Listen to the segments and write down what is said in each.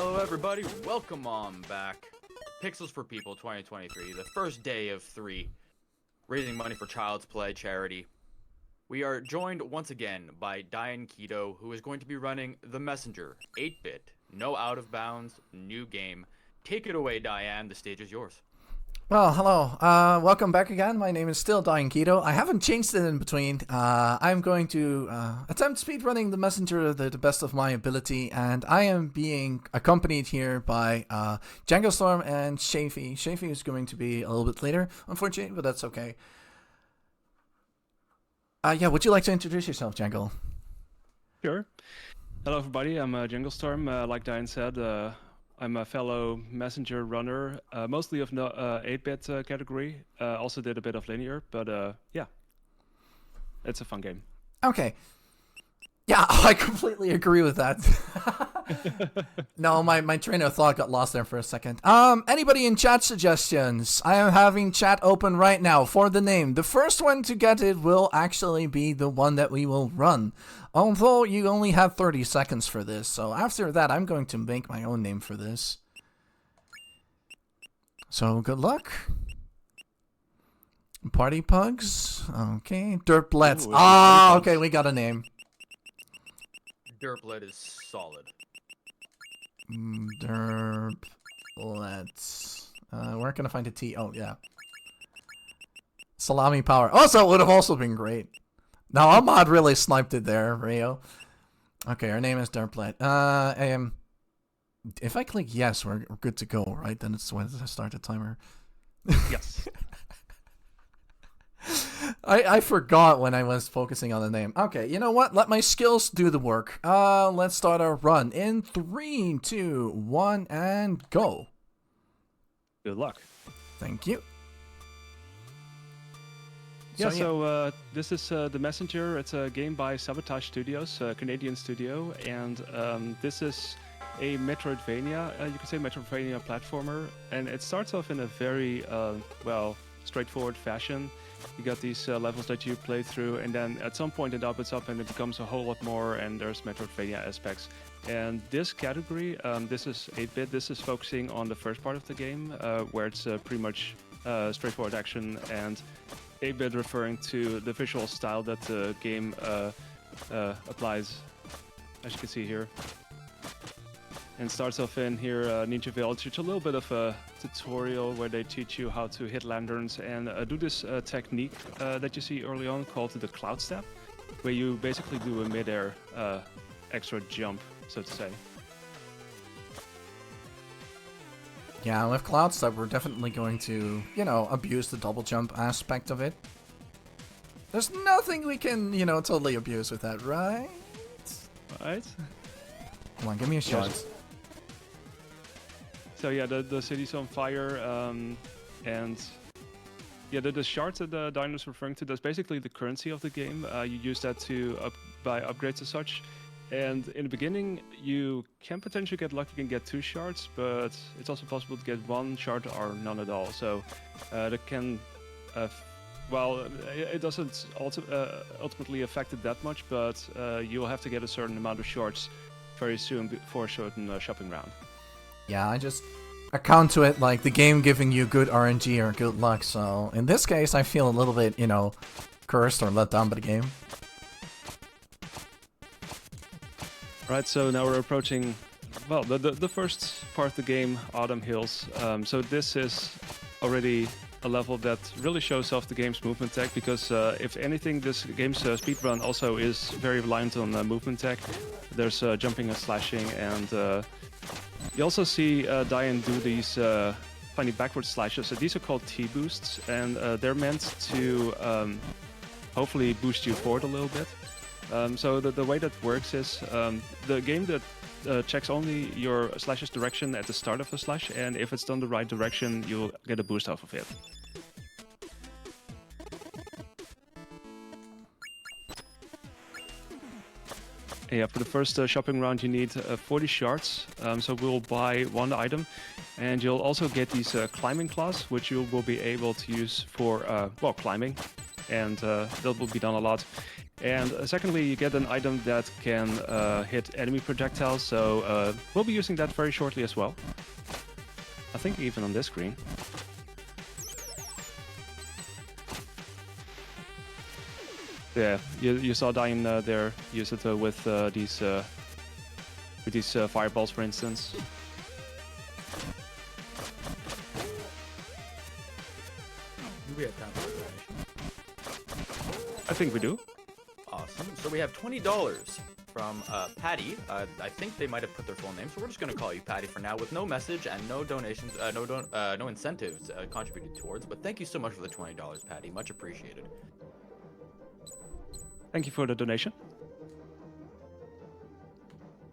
Hello everybody, welcome on back. Pixels for People 2023, the first day of 3, raising money for Child's Play charity. We are joined once again by Dyanketo, who is going to be running The Messenger, 8-bit, no out of bounds, new game. Take it away, Diane, the stage is yours. Well, hello. Welcome back again. My name is still Dyanketo. I haven't changed it in between. I'm going to attempt speedrunning The Messenger to the best of my ability, and I am being accompanied here by Django Storm and Shafy. Shafy is going to be a little bit later, unfortunately, but that's okay. Yeah, would you like to introduce yourself, Django? Sure. Hello, everybody. I'm Django Storm. Like Diane said, I'm a fellow messenger runner, mostly of 8-bit category. Also did a bit of linear, but yeah, it's a fun game. Okay. Yeah, I completely agree with that. No, my train of thought got lost there for a second. Anybody in chat suggestions? I am having chat open right now for the name. The first one to get it will actually be the one that we will run. Although you only have 30 seconds for this, so after that I'm going to make my own name for this. So good luck. Party Pugs. Okay. Derplets. Ah, okay, we got a name. Derplet is solid. Derplets. Where can I find a T? Oh, yeah. Salami Power. Also, it would have also been great. No, Ahmad really sniped it there, Rio. Okay, our name is Derplet. If I click yes, we're good to go, right? Then it's when I start the timer. Yes. I forgot when I was focusing on the name. Okay, you know what? Let my skills do the work. Let's start our run in 3, 2, 1, and go. Good luck. Thank you. So this is The Messenger. It's a game by Sabotage Studios, a Canadian studio, and this is a Metroidvania, you could say Metroidvania platformer, and it starts off in a very, straightforward fashion. You got these levels that you play through, and then at some point it opens up and it becomes a whole lot more, and there's Metroidvania aspects. And this category, this is 8-bit, this is focusing on the first part of the game, where it's pretty much straightforward action, and 8-bit referring to the visual style that the game applies, as you can see here. And starts off in here, Ninja Village. It's a little bit of a tutorial where they teach you how to hit lanterns and do this technique that you see early on called the cloud step, where you basically do a mid-air extra jump, so to say. Yeah, with cloud step, we're definitely going to, abuse the double jump aspect of it. There's nothing we can, totally abuse with that, right? Right. Come on, give me a shot. Yes. So yeah, the city's on fire, and yeah, the shards that the Dino is referring to, that's basically the currency of the game. You use that to buy upgrades and such. And in the beginning, you can potentially get lucky and get 2 shards, but it's also possible to get 1 shard or none at all. So that can, it doesn't ultimately affect it that much, but you'll have to get a certain amount of shards very soon for a certain shopping round. Yeah, I just account to it like the game giving you good RNG or good luck. So in this case, I feel a little bit, cursed or let down by the game. Right, so now we're approaching, the first part of the game, Autumn Hills. So this is already a level that really shows off the game's movement tech, because if anything, this game's speedrun also is very reliant on movement tech. There's jumping and slashing, and you also see Diane do these funny backward slashes. So these are called T-boosts, and they're meant to hopefully boost you forward a little bit. So the way that works is the game that checks only your slash's direction at the start of the slash, and if it's done the right direction, you'll get a boost off of it. Yeah, for the first shopping round you need 40 shards, so we'll buy 1 item, and you'll also get these climbing claws, which you will be able to use for, climbing, and that will be done a lot. And secondly, you get an item that can hit enemy projectiles, so we'll be using that very shortly as well. I think even on this screen. Yeah, you saw Dyan there use it with these fireballs, for instance. Do we have time for a donation? I think we do. Awesome. So we have $20 from Patty. I think they might have put their full name, so we're just gonna call you Patty for now, with no message and no donations, no incentives contributed towards. But thank you so much for the $20, Patty. Much appreciated. Thank you for the donation.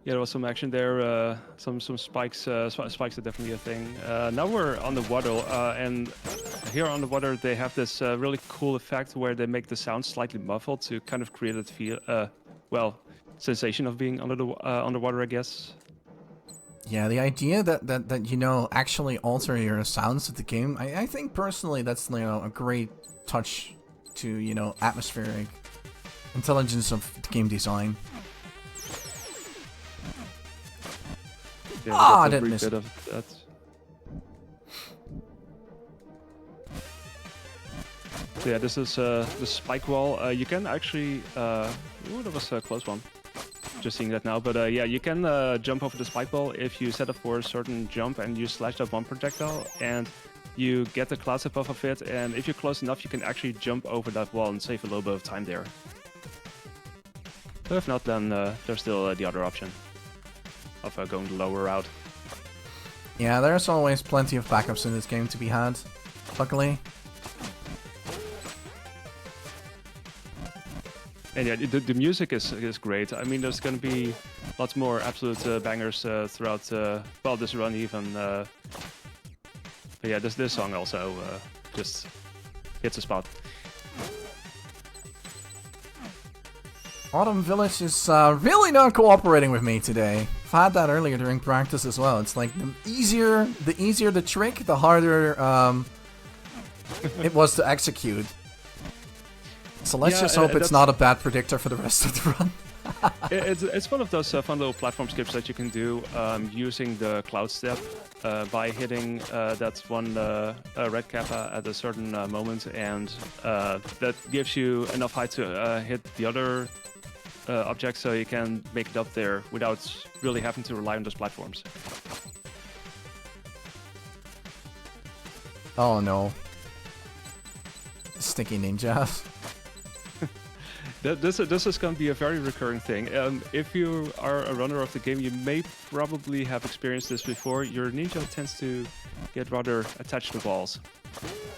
Yeah, there was some action there. Some spikes. Spikes are definitely a thing. Now we're on the water, and here on the water they have this really cool effect where they make the sound slightly muffled to kind of create that feel, sensation of being underwater, I guess. Yeah, the idea that you know actually alter your sounds of the game, I think personally that's a great touch to atmospheric intelligence of the game design. Yeah, I didn't miss bit of that. So yeah, this is the spike wall. You can actually... ooh, that was a close one. Just seeing that now. But yeah, you can jump over the spike wall if you set up for a certain jump and you slash that one projectile, and you get the clouds above of it, and if you're close enough, you can actually jump over that wall and save a little bit of time there. So if not, then there's still the other option of going the lower route. Yeah, there's always plenty of backups in this game to be had, luckily. And yeah, the music is great. I mean, there's going to be lots more absolute bangers throughout this run even. But yeah, this song also just hits a spot. Autumn Village is really not cooperating with me today. I've had that earlier during practice as well. It's like the easier the trick, the harder it was to execute. So let's just hope it's not a bad predictor for the rest of the run. It's one of those fun little platform skips that you can do using the cloud step by hitting that one red kappa at a certain moment, and that gives you enough height to hit the other objects, so you can make it up there without really having to rely on those platforms. Oh no. Sticky ninjas. This is going to be a very recurring thing. If you are a runner of the game, you may probably have experienced this before. Your ninja tends to get rather attached to walls.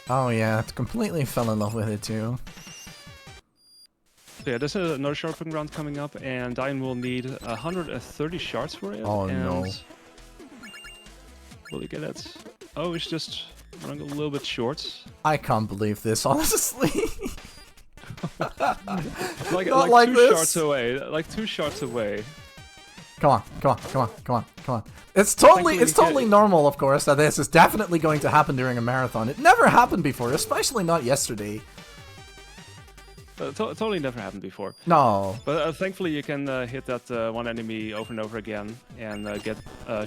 Oh yeah, completely fell in love with it too. So yeah, there's another sharpening round coming up, and Dyan will need 130 shards for it. Oh and no. Will he get it? Oh, it's just running a little bit short. I can't believe this, honestly. like like 2 this. shards away. Like 2 shards away. Come on. It's totally normal, of course, that this is definitely going to happen during a marathon. It never happened before, especially not yesterday. Totally never happened before. No. But thankfully you can hit that one enemy over and over again and get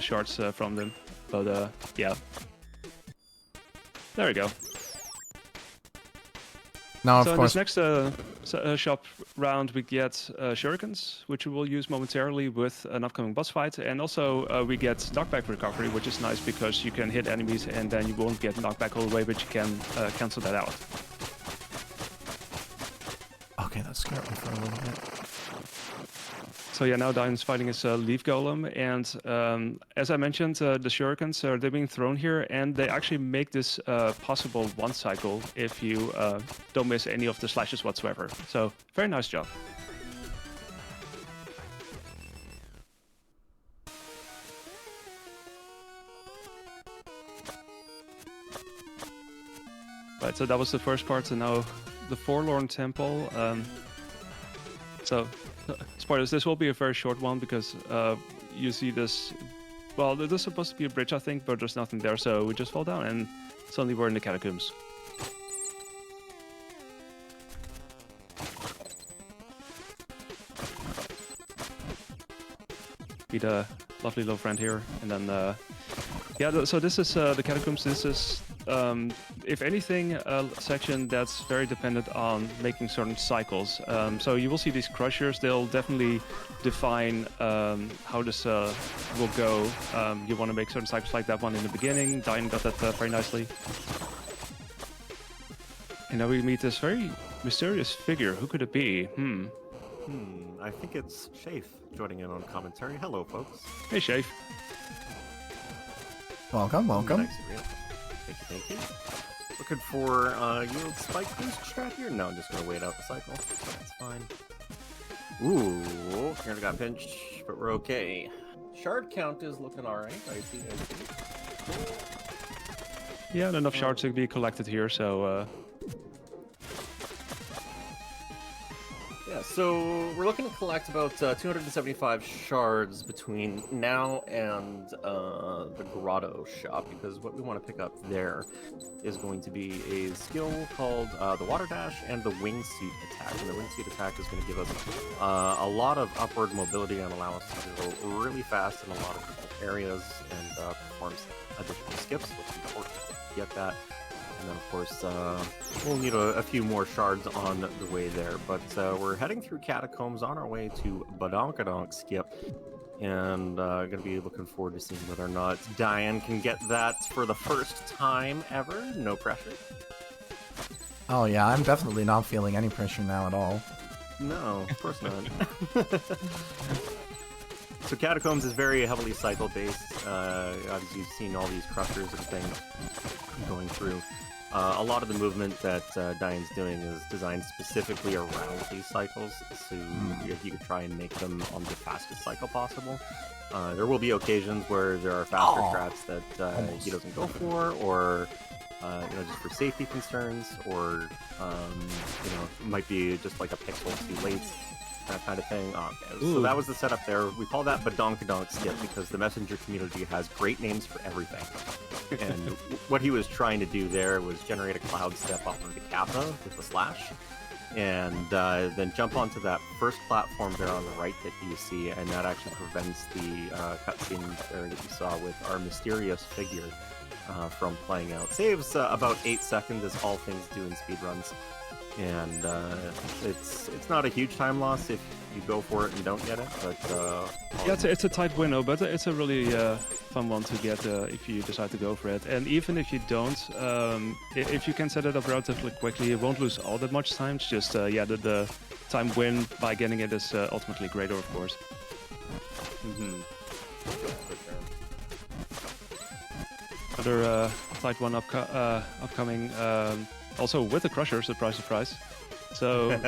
shards from them. But yeah. There we go. Now, so of in course. this next shop round we get shurikens, which we will use momentarily with an upcoming boss fight, and also we get knockback recovery, which is nice because you can hit enemies and then you won't get knocked back all the way, but you can cancel that out. Okay, that scared me for a little bit. So yeah, now Dyan's fighting his leaf golem, and as I mentioned, the shurikens they're being thrown here, and they actually make this possible one cycle if you don't miss any of the slashes whatsoever. So very nice job. Right, so that was the first part, and now the Forlorn Temple. Spoilers, this will be a very short one because you see this... Well, there's supposed to be a bridge, I think, but there's nothing there, so we just fall down and suddenly we're in the catacombs. meet a lovely little friend here, and then yeah. So this is the catacombs. This is, if anything, a section that's very dependent on making certain cycles. So you will see these crushers. They'll definitely define how this will go. You want to make certain cycles like that one in the beginning. Dyan got that very nicely. And now we meet this very mysterious figure. Who could it be? I think it's Shafe joining in on commentary. Hello, folks. Hey, Shafe. Welcome, welcome. Nice, real. Thank you. Looking for yield spike boost strat here? No, I'm just gonna wait out the cycle. That's fine. Ooh, here we got pinch, but we're okay. Shard count is looking alright. I see. Yeah, and enough shards to be collected here, so Yeah, so we're looking to collect about 275 shards between now and the Grotto shop, because what we want to pick up there is going to be a skill called the Water Dash and the Wingsuit Attack. And the Wingsuit Attack is going to give us a lot of upward mobility and allow us to go really fast in a lot of different areas and perform additional skips, which is important to get that. And then, of course, we'll need a few more shards on the way there. But we're heading through Catacombs on our way to Badonkadonk Skip. And going to be looking forward to seeing whether or not Dyan can get that for the first time ever. No pressure. Oh yeah, I'm definitely not feeling any pressure now at all. No, of course not. So Catacombs is very heavily cycle-based. Obviously, you've seen all these crushers and things going through. A lot of the movement that Dyan's doing is designed specifically around these cycles, so if you could try and make them on the fastest cycle possible. There will be occasions where there are faster traps that he doesn't go for, or just for safety concerns, or it might be just like a pixel too late, that kind of thing. Okay. So that was the setup there. We call that Badonkadonk Skip because the Messenger community has great names for everything. And what he was trying to do there was generate a cloud step off of the Kappa with a slash, and then jump onto that first platform there on the right that you see, and that actually prevents the cutscene there that you saw with our mysterious figure from playing out. Saves about 8 seconds, as all things do in speedruns. And it's not a huge time loss if you go for it and don't get it, but yeah, it's a tight window, but it's a really fun one to get if you decide to go for it. And even if you don't, if you can set it up relatively quickly, you won't lose all that much time. It's just the time win by getting it is ultimately greater, of course. Another tight one upcoming. Also with the crusher, surprise, surprise. So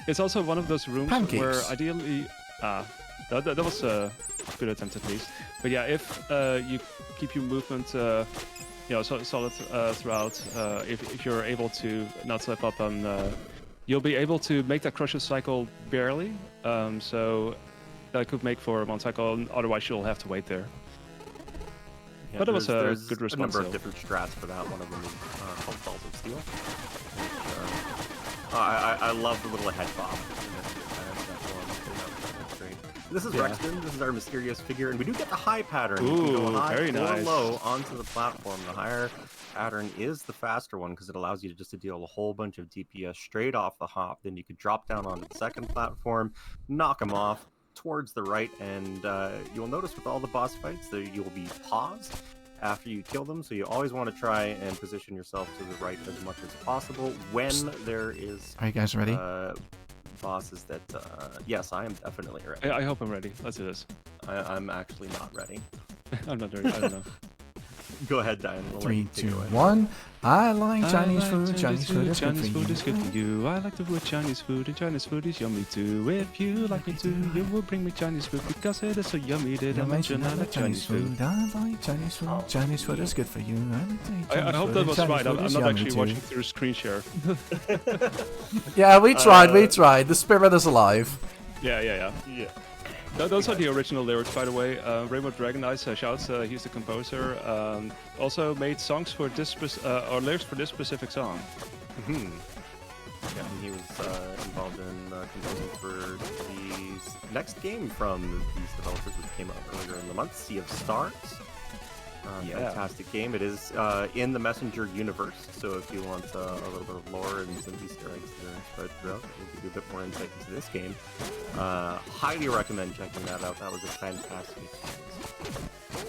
it's also one of those rooms where ideally, that was a good attempt at least. But yeah, if you keep your movement, solid throughout, if you're able to not slip up, you'll be able to make that crusher cycle barely. So that could make for one cycle. Otherwise, you'll have to wait there. Yeah, but it was a good response. There's a number of different strats for that. One of them is called Balls of Steel. Which, I love the little head bob. That's great. This is Rexton. This is our mysterious figure, and we do get the high pattern. Ooh, you can go high very or nice. low onto the platform. The higher pattern is the faster one because it allows you to deal a whole bunch of DPS straight off the hop. Then you could drop down onto the second platform, knock them off towards the right, and you'll notice with all the boss fights that you'll be paused after you kill them, so you always want to try and position yourself to the right as much as possible when there is Are you guys ready? bosses that yes, I am definitely ready. I hope I'm ready. Let's do this. I'm actually not ready. I'm not ready. I don't know. Go ahead, Dyan. We'll 3, 2, 1. I like Chinese food. Chinese food is good Chinese for food you. is good for you. I like to eat Chinese food, and Chinese food is yummy too. If you like me too, you will bring me Chinese food because it is so yummy. Did I mention I like Chinese food? I like Chinese food. Chinese food is good for you. I hope that was right. I'm not actually watching through screen share. Yeah, we tried. We tried. The spirit is alive. Yeah. Those are the original lyrics, by the way. Rainbow Dragon Eyes shouts, he's the composer. Also made songs for this or lyrics for this specific song. Yeah, and he was involved in composing for the next game from these developers, which came out earlier in the month, Sea of Stars. Fantastic game. It is in the Messenger universe, so if you want a little bit of lore and some Easter eggs that are spread throughout, it will give you a bit more insight into this game. Highly recommend checking that out. That was a fantastic experience.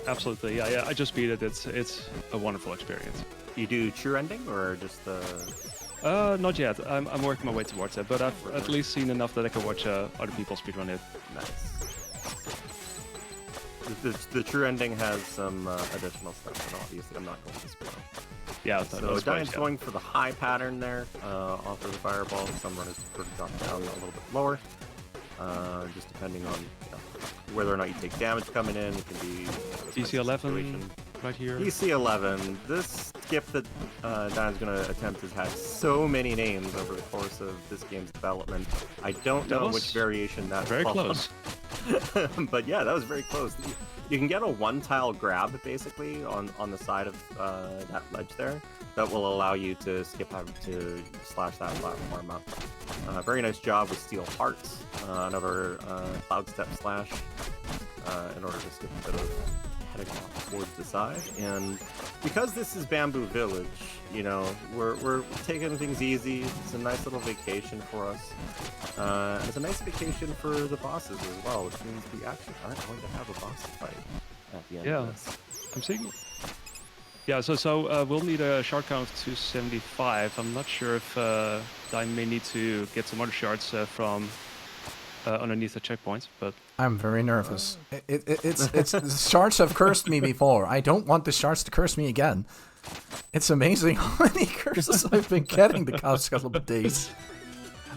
Absolutely, yeah. I just beat it. It's a wonderful experience. You do true ending or just the? Not yet. I'm working my way towards it, but I've at least seen enough that I can watch other people speedrun it. Nice. The true ending has some additional stuff, and obviously I'm not going to spoil. Yeah, so Diane's going for the high pattern there, off of the fireball. Some runners sort of drop down a little bit lower, just depending on whether or not you take damage coming in. It can be DC11 right here. DC11. This skip that Diane's going to attempt has had so many names over the course of this game's development. I don't know which variation that's very close. But yeah, that was very close. You can get a one-tile grab, basically, on the side of that ledge there, that will allow you to skip having to slash that platform up. Very nice job with Steel Hearts, another Cloud Step slash, in order to skip a bit of heading off towards the side. And because this is Bamboo Village, we're taking things easy. It's a nice little vacation for us. And it's a nice vacation for the bosses as well, which means we actually aren't going to have a boss fight at the end of this. I'm seeing. Yeah, so we'll need a shard count of 275. I'm not sure if I may need to get some other shards from underneath the checkpoint, but I'm very nervous. It's the shards have cursed me before. I don't want the shards to curse me again. It's amazing how many curses I've been getting the past couple of days.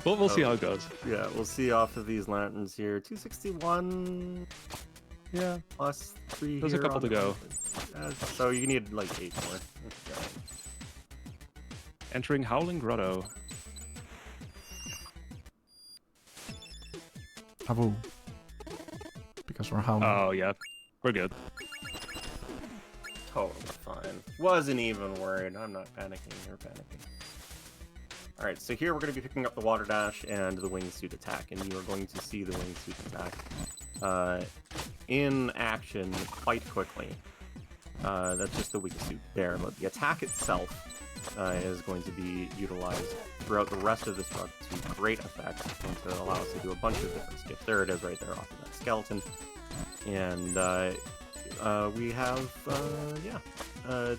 Well, we'll see how it goes. Yeah, we'll see off of these lanterns here. 261. Yeah, plus 3. There's a couple to go. So you need like 8 more. Entering Howling Grotto. Abu. Because we're howling. Oh yeah, we're good. Totally fine. Wasn't even worried. I'm not panicking. You're panicking. Alright, so here we're going to be picking up the Water Dash and the Wingsuit Attack, and you are going to see the Wingsuit Attack in action quite quickly. That's just the Wingsuit there, but the attack itself is going to be utilized throughout the rest of this run to great effect. It's going to allow us to do a bunch of different skips. There it is right there off of that skeleton. And we have,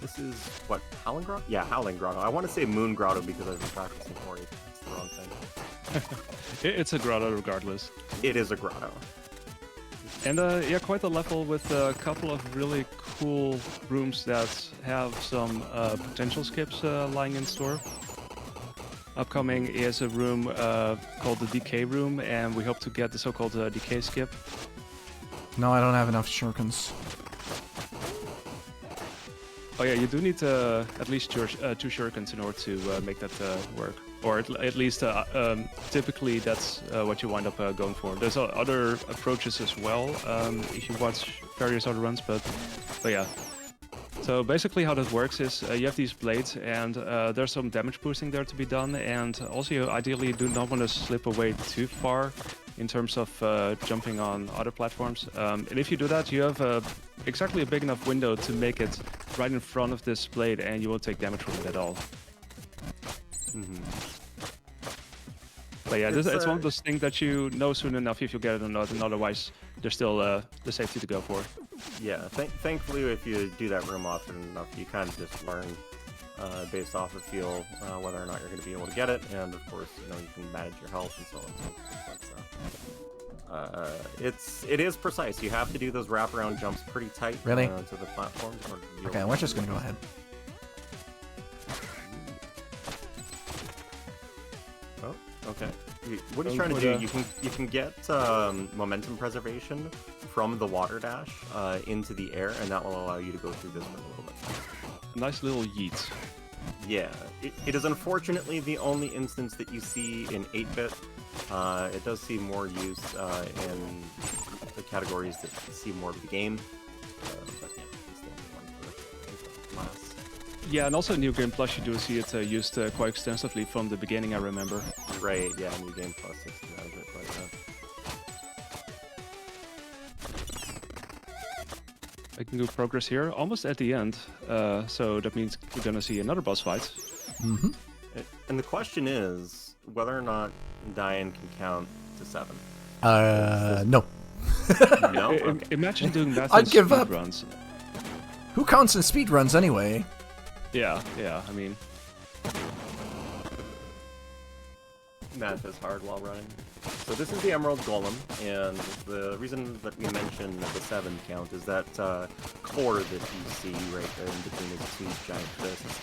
this is, what, Howling Grotto? Yeah, Howling Grotto. I want to say Moon Grotto because I've been practicing for it. That's the wrong thing. It's a grotto regardless. It is a grotto. And yeah, quite a level with a couple of really cool rooms that have some potential skips lying in store. Upcoming is a room called the Decay Room, and we hope to get the so-called Decay skip. No, I don't have enough shurikens. Oh yeah, you do need at least 2 shurikens in order to make that work. Or at least, typically that's what you wind up going for. There's other approaches as well, if you watch various other runs, but yeah. So basically how that works is you have these blades, and there's some damage boosting there to be done, and also you ideally do not want to slip away too far in terms of jumping on other platforms. And if you do that, you have exactly a big enough window to make it right in front of this blade, and you won't take damage from it at all. But yeah, it's one of those things that you know soon enough if you get it or not, and otherwise there's still the safety to go for. Yeah, thankfully if you do that room often enough, you kind of just learn based off of feel whether or not you're going to be able to get it, and of course, you can manage your health and so on and so forth. It is precise. You have to do those wraparound jumps pretty tight really? To the platforms. Okay, we're just going to go ahead. Oh, okay. What he's trying to do, you can get momentum preservation from the Water Dash into the air, and that will allow you to go through this one a little bit. Nice little yeet. Yeah, it is unfortunately the only instance that you see in 8-bit. It does see more use in the categories that see more of the game. But yeah, it's the only one for class. Yeah, and also in New Game Plus, you do see it used quite extensively from the beginning, I remember. Right, yeah, New Game Plus takes it out of it, but Making good progress here, almost at the end. So that means we're gonna see another boss fight. Mm-hmm. And the question is whether or not Diane can count to 7. No. No? Imagine doing that I'd in give up. speedruns. Who counts in speedruns anyway? Yeah, I mean, Math is hard while running. So this is the Emerald Golem, and the reason that we mention the 7 count is that core that you see right there in between his 2 giant fists.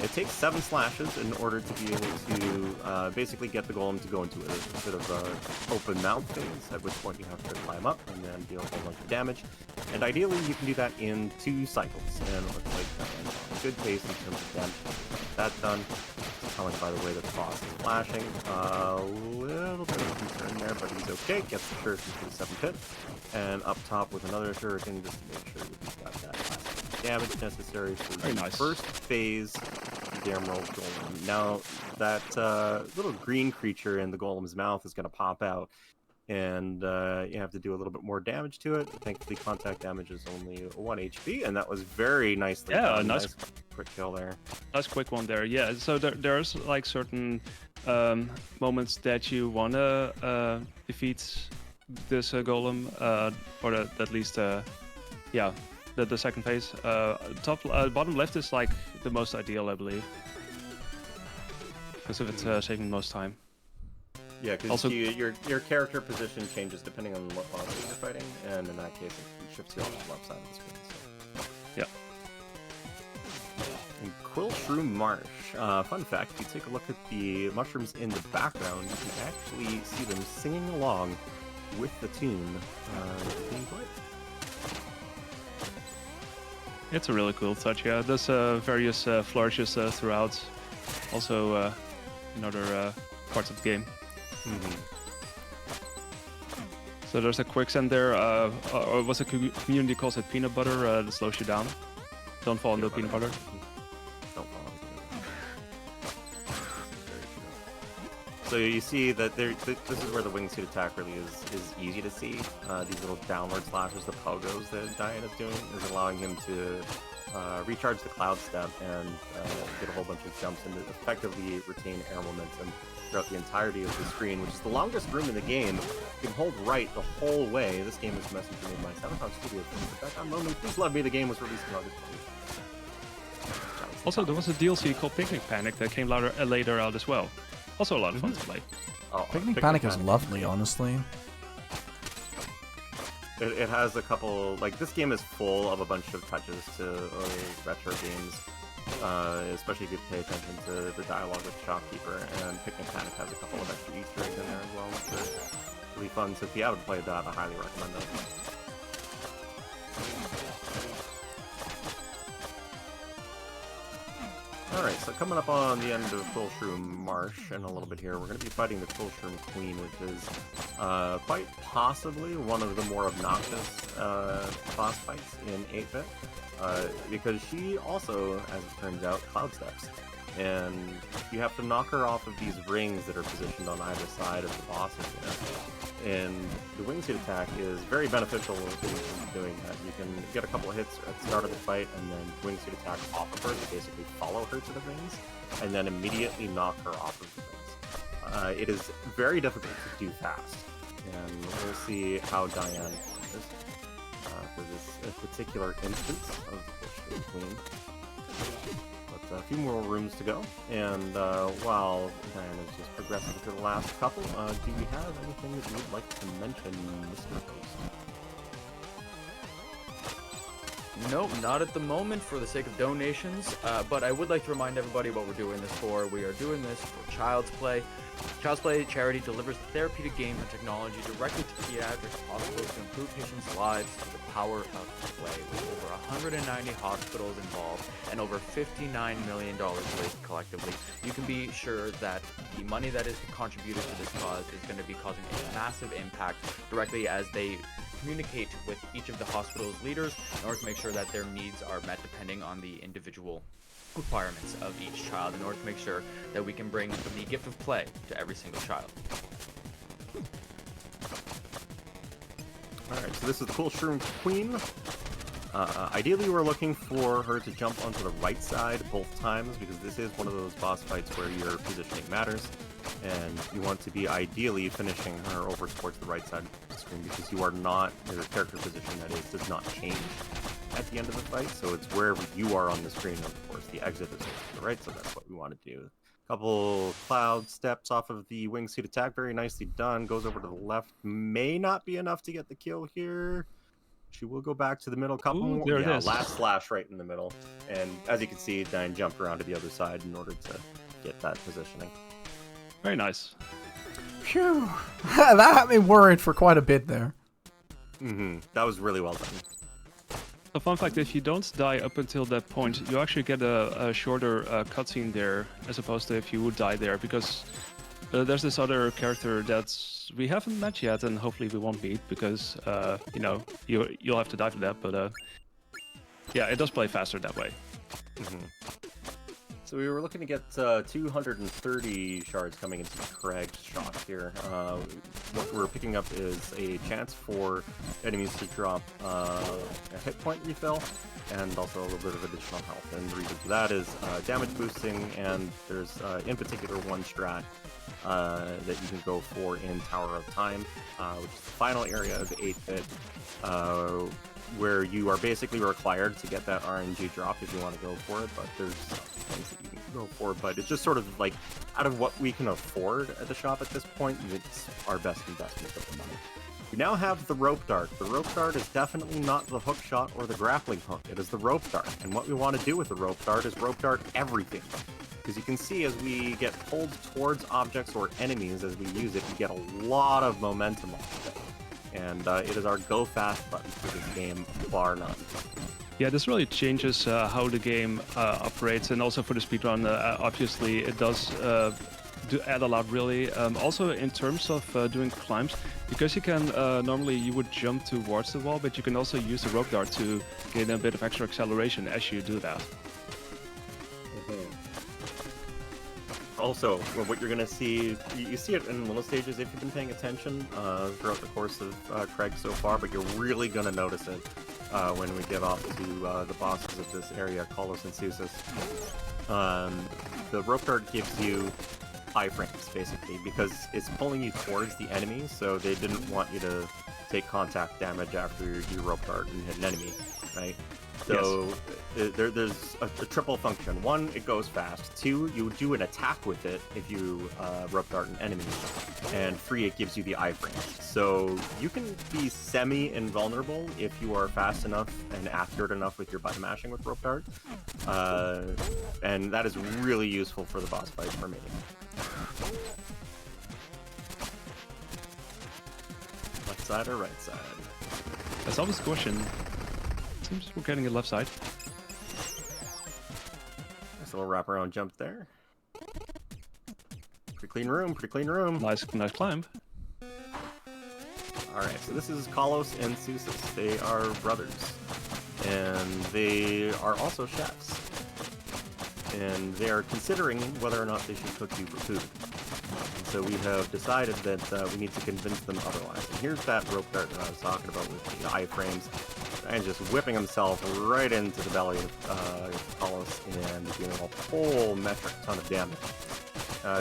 It takes 7 slashes in order to be able to basically get the golem to go into a sort of open mouth phase, at which point you have to climb up and then deal a whole bunch of damage. And ideally, you can do that in 2 cycles, and it looks like Diane's on a good pace in terms of damage. Get that done. Telling by the way that the boss is flashing. A little bit of concern there, but he's okay. Gets the shuriken for the 7th hit. And up top with another shuriken just to make sure that he's got that last damage necessary for the first phase of the Emerald Golem. Now, that little green creature in the golem's mouth is going to pop out. And you have to do a little bit more damage to it. Thankfully, contact damage is only 1 HP, and that was very nicely done. Nice quick kill there. Nice quick one there. Yeah, so there's like certain moments that you wanna defeat this golem, or at least yeah, the second phase. Bottom left is like the most ideal, I believe, because of it's saving most time. Yeah, because your character position changes depending on what boss you're fighting, and in that case, it shifts you on the left side of the screen. So. Yeah. In Quill Shroom Marsh, fun fact, if you take a look at the mushrooms in the background, you can actually see them singing along with the tune being played. It's a really cool touch, yeah. There's various flourishes throughout, also in other parts of the game. Mm-hmm. So there's a quicksand there, or what's a community calls it, peanut butter, that slows you down. Don't fall into peanut butter. Don't fall into So you see that this is where the wingsuit attack really is easy to see. These little downward slashes, the pogos that Diane is doing, is allowing him to recharge the cloud step and get a whole bunch of jumps and effectively retain air momentum throughout the entirety of the screen, which is the longest room in the game. You can hold right the whole way. This game is messenger made by Sabotage Studios. At that time moment, please love me. The game was released in August 20th. Also, there was a DLC called Picnic Panic that came later out as well. Also a lot of fun to play. Oh, Picnic Panic is lovely, honestly. It has a couple, like, this game is full of a bunch of touches to retro games, especially if you pay attention to the dialogue with Shopkeeper, and Picnic Panic has a couple of extra Easter eggs in there as well, which are really fun. So if you haven't played that, I highly recommend it. Alright, so coming up on the end of Quill Shroom Marsh in a little bit here, we're going to be fighting the Quill Shroom Queen, which is quite possibly one of the more obnoxious boss fights in 8-bit, because she also, as it turns out, cloud steps. And you have to knock her off of these rings that are positioned on either side of the bosses here. And the wingsuit attack is very beneficial in doing that. You can get a couple of hits at the start of the fight, and then wingsuit attack off of her to basically follow her to the rings, and then immediately knock her off of the rings. It is very difficult to do fast, and we'll see how Diane does for this particular instance of the Queen. A few more rooms to go, and while Diane is just progressing through the last couple, do we have anything that you would like to mention, Mr. Host? Nope, not at the moment for the sake of donations, but I would like to remind everybody what we're doing this for. We are doing this for Child's Play. Child's Play charity delivers therapeutic games and technology directly to pediatric hospitals to improve patients' lives through the power of play. With over 190 hospitals involved and over $59 million raised collectively, you can be sure that the money that is contributed to this cause is going to be causing a massive impact directly as they communicate with each of the hospital's leaders in order to make sure that their needs are met depending on the individual requirements of each child, in order to make sure that we can bring the gift of play to every single child. Alright, so this is the Cool Shroom Queen. Ideally, we're looking for her to jump onto the right side both times, because this is one of those boss fights where your positioning matters, and you want to be ideally finishing her over towards the right side of the screen, because you are not, your character position, that is, does not change at the end of the fight, so it's wherever you are on the screen. Of course, the exit is to the right, so that's what we want to do. Couple cloud steps off of the wingsuit attack, very nicely done. Goes over to the left, may not be enough to get the kill here. She will go back to the middle. Couple more. There it is. Last slash right in the middle. And as you can see, Diane jumped around to the other side in order to get that positioning. Very nice. Phew. That had me worried for quite a bit there. That was really well done. A fun fact, if you don't die up until that point, you actually get a shorter cutscene there, as opposed to if you would die there, because there's this other character that we haven't met yet, and hopefully we won't meet, because, you know, you'll have to die for that, but yeah, it does play faster that way. So we were looking to get 230 shards coming into Craig's shot here. What we're picking up is a chance for enemies to drop a hit point refill, and also a little bit of additional health. And the reason for that is damage boosting, and there's in particular one strat that you can go for in Tower of Time, which is the final area of the 8-bit, where you are basically required to get that RNG drop if you want to go for it, but there's things that you can go for, but it's just sort of like, out of what we can afford at the shop at this point, it's our best investment of the money. We now have the rope dart. The rope dart is definitely not the hook shot or the grappling hook, it is the rope dart, and what we want to do with the rope dart is rope dart everything. Because you can see as we get pulled towards objects or enemies as we use it, we get a lot of momentum off of it. And it is our go fast button for this game, bar none. Yeah, this really changes how the game operates, and also for the speedrun, obviously it does add a lot, really. Also in terms of doing climbs, because you can, normally you would jump towards the wall, but you can also use the rope dart to gain a bit of extra acceleration as you do that. Also, what you're going to see, you see it in little stages if you've been paying attention throughout the course of Craig so far, but you're really going to notice it when we get off to the bosses of this area, Kalos and Susis. The rope dart gives you iframes, basically, because it's pulling you towards the enemy, so they didn't want you to take contact damage after you rope dart and hit an enemy, right? So there's a triple function. One, it goes fast. Two, you do an attack with it if you rope dart an enemy. And three, it gives you the iframes. So you can be semi-invulnerable if you are fast enough and accurate enough with your button mashing with rope dart. And that is really useful for the boss fight for me. Left side or right side? That's always the question. Seems we're getting it left side. Nice little wraparound jump there. Pretty clean room, pretty clean room. Nice climb. Alright, so this is Kalos and Susis. They are brothers. And they are also chefs. And they are considering whether or not they should cook you for food. And so we have decided that we need to convince them otherwise. And here's that rope dart that I was talking about with the iframes. And just whipping himself right into the belly of Kalos and doing a whole metric ton of damage.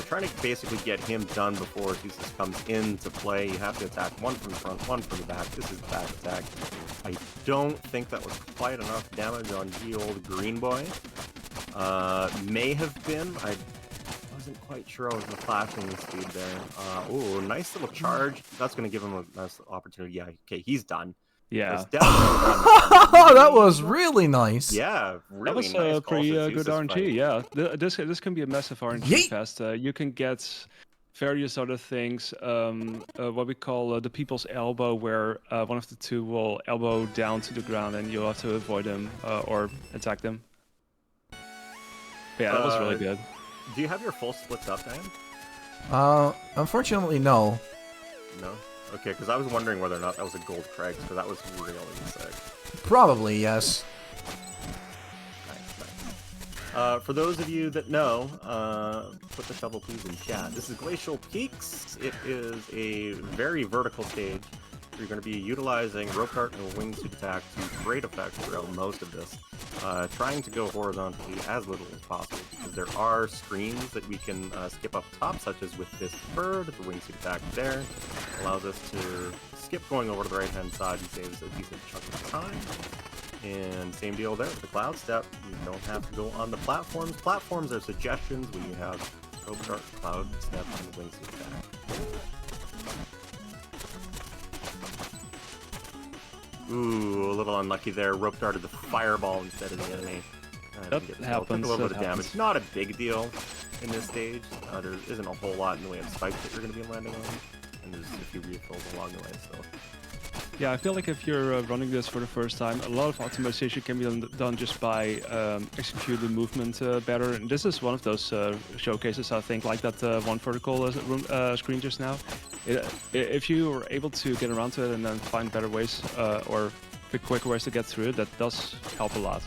Trying to basically get him done before Susis comes into play. You have to attack one from the front, one from the back. This is the back attack. I don't think that was quite enough damage on the old green boy. May have been. I wasn't quite sure I was the flashing speed there. Ooh, nice little charge. That's going to give him a nice opportunity. Yeah, okay, he's done. Yeah. That was really nice. Yeah, really that was nice. Pretty good RNG. Fight. Yeah, this can be a massive RNG fest. You can get various other things. What we call the people's elbow, where one of the two will elbow down to the ground, and you'll have to avoid them or attack them. But yeah, that was really good. Do you have your full splits up, Dan? Unfortunately, no. No? Okay, because I was wondering whether or not that was a gold Craig's, because that was really sick. Probably, yes. Nice. For those of you that know, put the shovel please in chat. This is Glacial Peaks. It is a very vertical stage. You're going to be utilizing rope cart and wingsuit attack to great effect throughout most of this. Trying to go horizontally as little as possible, because there are screens that we can skip up top, such as with this bird. The wingsuit attack there allows us to skip going over to the right-hand side and saves a decent chunk of time. And same deal there with the cloud step. You don't have to go on the platforms. Platforms are suggestions when you have rope cart, cloud step, and wingsuit attack. Ooh, a little unlucky there. Rope darted the fireball instead of the enemy. That happens. Took a little bit of happens. damage. Not a big deal in this stage. There isn't a whole lot in the way of spikes that you're going to be landing on. And there's a few refills along the way, so... Yeah, I feel like if you're running this for the first time, a lot of optimization can be done just by executing the movement better. And this is one of those showcases, I think, like that one vertical screen just now. If you are able to get around to it and then find better ways or quicker ways to get through it, that does help a lot.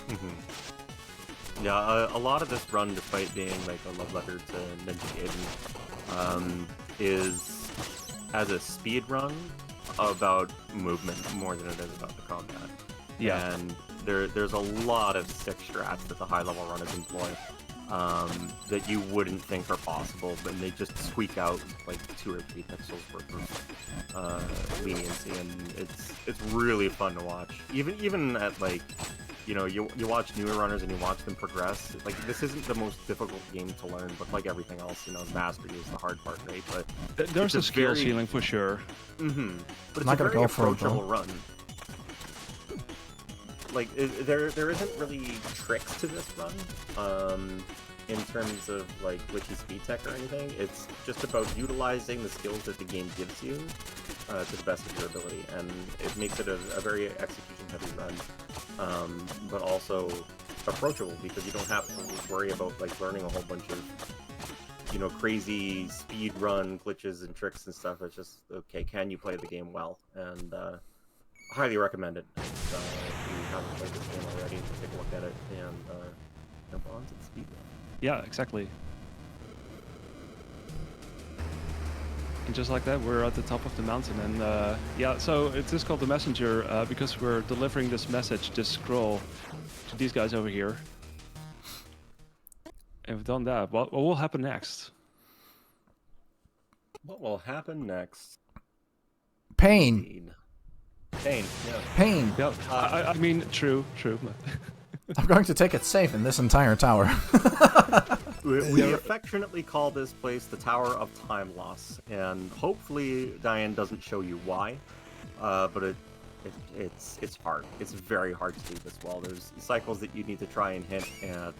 Mm-hmm. Yeah, a lot of this run, despite being like a love letter to Ninja Gaiden, is as a speed run about movement more than it is about the combat. Yeah. And there's a lot of sick strats that the high level runners employ that you wouldn't think are possible, but they just squeak out like 2 or 3 pixels worth of leniency, and it's really fun to watch. Even at like, you know, you watch newer runners and you watch them progress. Like, this isn't the most difficult game to learn, but like everything else, you know, mastery is the hard part, right? But there's a skill ceiling for sure. Mm-hmm. But it's Not a gonna very go for it, approachable bro. run. Like, there isn't really tricks to this run, in terms of like glitchy speed tech or anything. It's just about utilizing the skills that the game gives you to the best of your ability, and it makes it a very execution-heavy run, but also approachable because you don't have to worry about like learning a whole bunch of, you know, crazy speed run glitches and tricks and stuff. It's just, okay, can you play the game well? And highly recommend it. If you haven't played this game already, take a look at it and jump on to the speed run. Yeah, exactly. And just like that, we're at the top of the mountain, and yeah, so it is called the Messenger because we're delivering this message, this scroll, to these guys over here. And we've done that. What will happen next? What will happen next? Pain. Indeed. Pain, yeah. Pain. Yeah, I mean, true. I'm going to take it safe in this entire tower. We affectionately call this place the Tower of Time Loss, and hopefully Diane doesn't show you why, but it's hard. It's very hard to do this well. There's cycles that you need to try and hit, and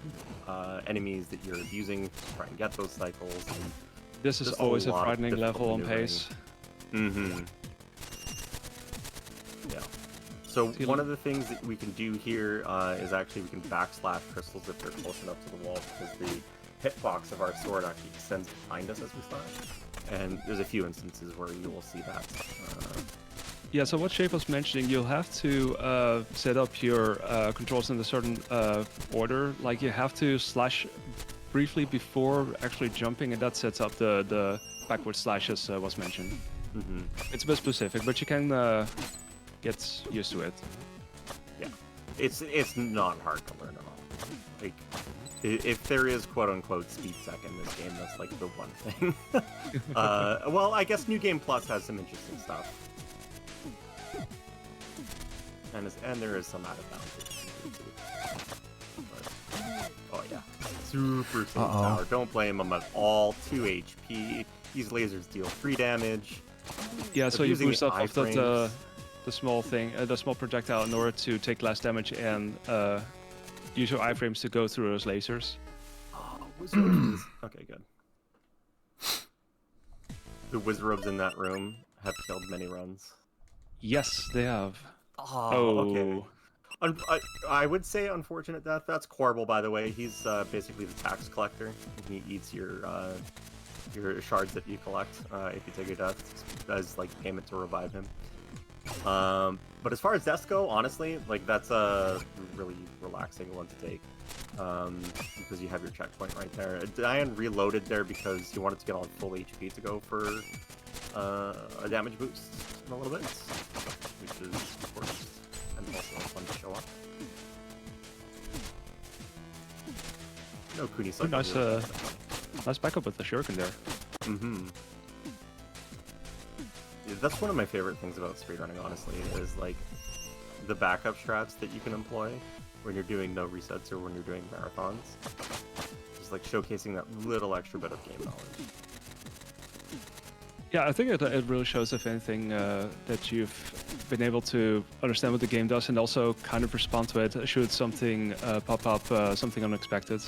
enemies that you're using to try and get those cycles. And This is just always a lot of frightening difficult level on maneuvering. pace. Mm-hmm. Yeah. So one of the things that we can do here is actually we can backslash crystals if they're close enough to the wall, because the hitbox of our sword actually extends behind us as we slash. And there's a few instances where you will see that. Yeah, so what Shape was mentioning, you'll have to set up your controls in a certain order. Like, you have to slash briefly before actually jumping, and that sets up the backward slashes was mentioned. Mm-hmm. It's a bit specific, but you can get used to it. Yeah, it's not hard to learn at all. Like, if there is quote-unquote speed tech in this game, that's like the one thing. Well, I guess New Game Plus has some interesting stuff. And there is some added value too. But, oh yeah, super safe tower. Don't blame him at all. 2 HP. These lasers deal 3 damage. Yeah, so But you using boost the up off that iframes- the small thing, the small projectile, in order to take less damage and use your iframes to go through those lasers. Oh, Wizards. Okay, good. The Wizards in that room have killed many runs. Yes, they have. Oh, okay. I would say unfortunate death. That's Corbel, by the way. He's basically the tax collector. He eats your your shards that you collect if you take a death as like payment to revive him. But as far as deaths go, honestly, like that's a really relaxing one to take because you have your checkpoint right there. Diane reloaded there because he wanted to get on full HP to go for a damage boost in a little bit, which is of course and also fun to show off. No Kuni Ooh, nice, nice backup with the shuriken there. Mm-hmm. Yeah, that's one of my favorite things about speedrunning, honestly, is like the backup strats that you can employ when you're doing no resets or when you're doing marathons. Just like showcasing that little extra bit of game knowledge. Yeah, I think it really shows, if anything, that you've been able to understand what the game does and also kind of respond to it should something pop up, something unexpected.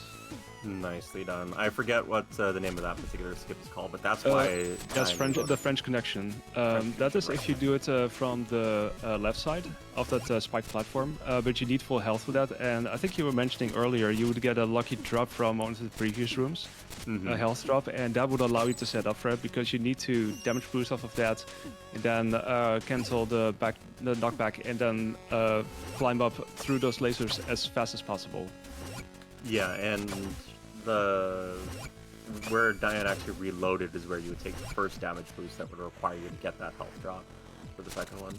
Nicely done. I forget what the name of that particular skip is called, but that's why... That's the French connection. That is if you do it from the left side of that spike platform, but you need full health for that. And I think you were mentioning earlier you would get a lucky drop from one of the previous rooms, a health drop, and that would allow you to set up for it because you need to damage boost off of that, and then cancel the knockback, and then climb up through those lasers as fast as possible. Yeah, and where Diane actually reloaded is where you would take the first damage boost that would require you to get that health drop for the second one.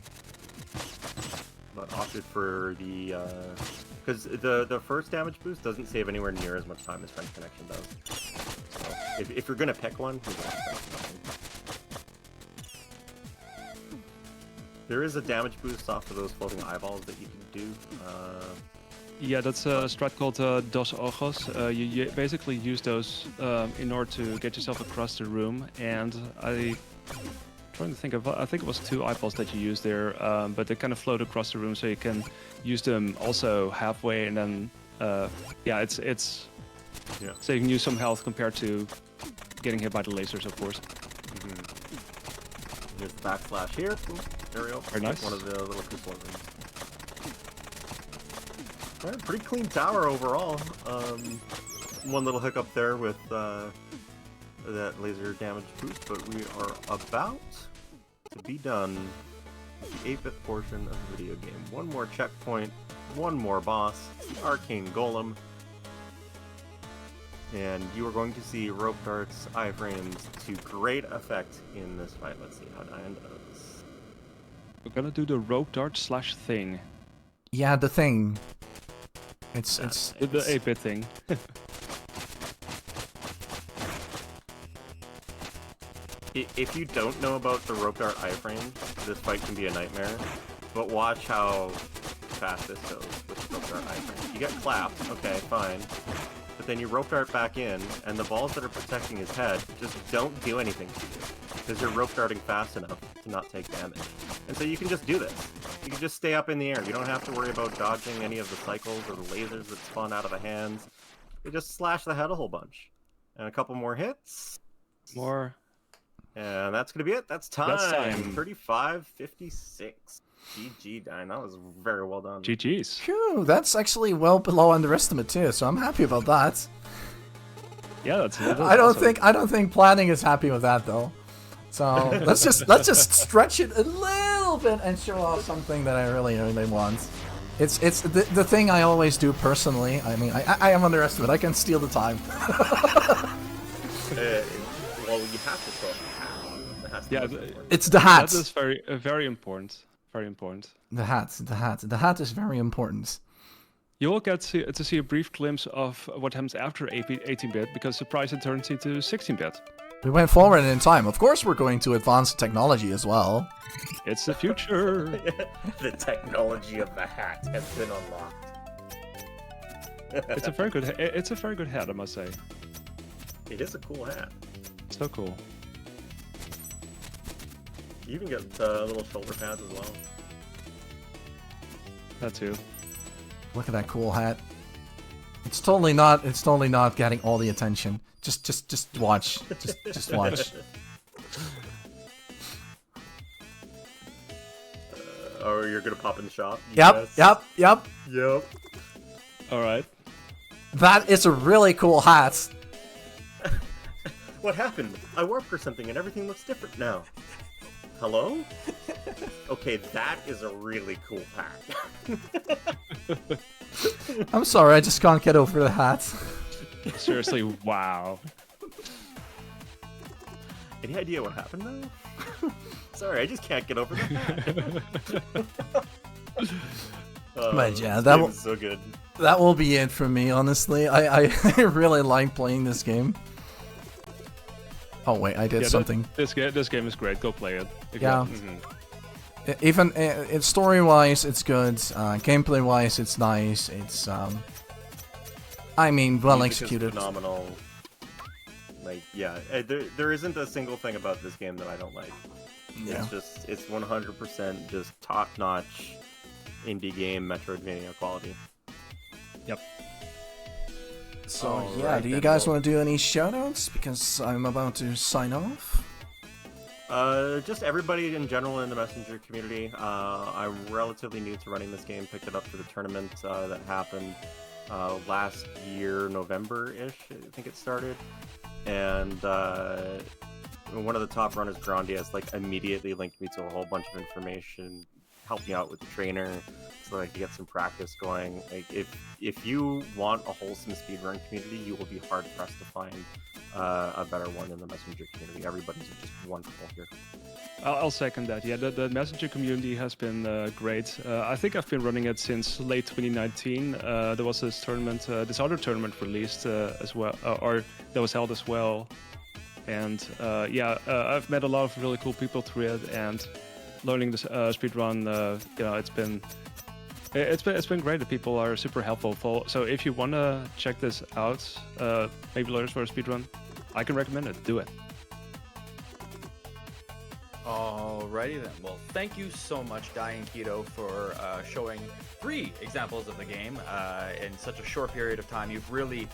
But opted for the because the first damage boost doesn't save anywhere near as much time as French Connection does. So if you're gonna pick one, you're gonna pick something. There is a damage boost off of those floating eyeballs that you can do. Yeah, that's a strat called Dos Ojos. You basically use those in order to get yourself across the room, and I'm trying to think of, I think it was 2 eyeballs that you used there, but they kind of float across the room, so you can use them also halfway, and then yeah, it's Yeah. so you can use some health compared to getting hit by the lasers, of course. Here's the backslash here. Ooh, there we go. Very nice. One of the little crystal rooms. Alright, pretty clean tower overall. One little hiccup there with that laser damage boost, but we are about to be done with the 8-bit portion of the video game. One more checkpoint, one more boss, the Arcane Golem, and you are going to see rope darts, iframes to great effect in this fight. Let's see how Diane does. We're gonna do the rope dart slash thing. Yeah, the thing. It's The 8-bit thing. If you don't know about the rope dart iframe, this fight can be a nightmare. But watch how fast this goes with the rope dart iframe. You get clapped, okay, fine. But then you rope dart back in, and the balls that are protecting his head just don't do anything to you. Because you're rope darting fast enough to not take damage. And so you can just do this. You can just stay up in the air. You don't have to worry about dodging any of the cycles or the lasers that spawn out of the hands. You just slash the head a whole bunch. And a couple more hits. More. And that's going to be it. That's time. That's time. 35-56. GG, Dine. That was very well done. GG's. Phew, that's actually well below underestimate too, so I'm happy about that. Yeah, that's I don't awesome. think planning is happy with that though. So let's just stretch it a little bit and show off something that I really want. It's the thing I always do personally. I mean, I am underestimated. I can steal the time. Well, you have to show up the hat. The hat's the Yeah, most important. It's the hat. That is very important. Very important. The hat is very important. You will get to see a brief glimpse of what happens after 18-bit, because surprise, it turns into 16-bit. We went forward in time. Of course, we're going to advance technology as well. It's the future. The technology of the hat has been unlocked. It's a very good. It's a very good hat, I must say. It is a cool hat. So cool. You even get little shoulder pads as well. That too. Look at that cool hat. It's totally not getting all the attention. Just watch. Just watch. Or you're gonna pop in the shop? Yep. Yep. All right. That is a really cool hat. What happened? I warped or something and everything looks different now. Hello? Okay, that is a really cool pack. I'm sorry, I just can't get over the hat. Seriously, wow. Any idea what happened though? Sorry, I just can't get over the hat. But yeah, this that game will, is so good. that will be it for me, honestly. I really like playing this game. Oh wait, I did something. This game is great. Go play it. if you Yeah. haven't. Even story-wise, it's good. Gameplay-wise, it's nice. It's I mean, well Music is executed. phenomenal. Like, yeah, there isn't a single thing about this game that I don't like. Yeah. It's 100% just top-notch indie game Metroidvania quality. Yep. So All yeah, right, do you then, guys well- want to do any shoutouts? Because I'm about to sign off. Just everybody in general in the Messenger community. I'm relatively new to running this game. Picked it up for the tournament that happened last year, November-ish, I think it started. And one of the top runners, Grandias, like immediately linked me to a whole bunch of information, helped me out with the trainer so that I could get some practice going. Like, if you want a wholesome speedrun community, you will be hard pressed to find a better one in the Messenger community. Everybody's just wonderful here. I'll second that. Yeah, the Messenger community has been great. I think I've been running it since late 2019. There was this tournament, this other tournament released as well, or that was held as well. And yeah, I've met a lot of really cool people through it, and learning this speedrun, you know, it's been great. The people are super helpful. So if you wanna check this out, maybe learn for a speedrun, I can recommend it. Do it. Alrighty then. Well, thank you so much, Dyanketo, for showing 3 examples of the game in such a short period of time. You've really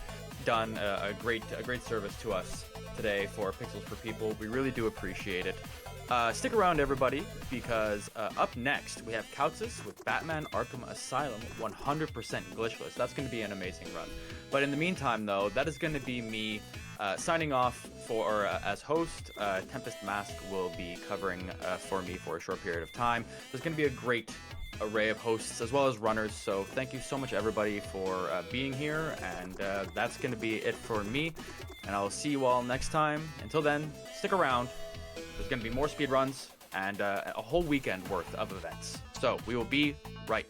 done a great service to us today for Pixels for People. We really do appreciate it. Stick around, everybody, because up next we have Kautsis with Batman Arkham Asylum 100% glitchless. That's going to be an amazing run. But in the meantime, though, that is going to be me signing off for as host. Tempest Mask will be covering for me for a short period of time. There's going to be a great array of hosts as well as runners, so thank you so much, everybody, for being here, and that's going to be it for me, and I'll see you all next time. Until then, stick around. There's going to be more speedruns and a whole weekend worth of events, so we will be right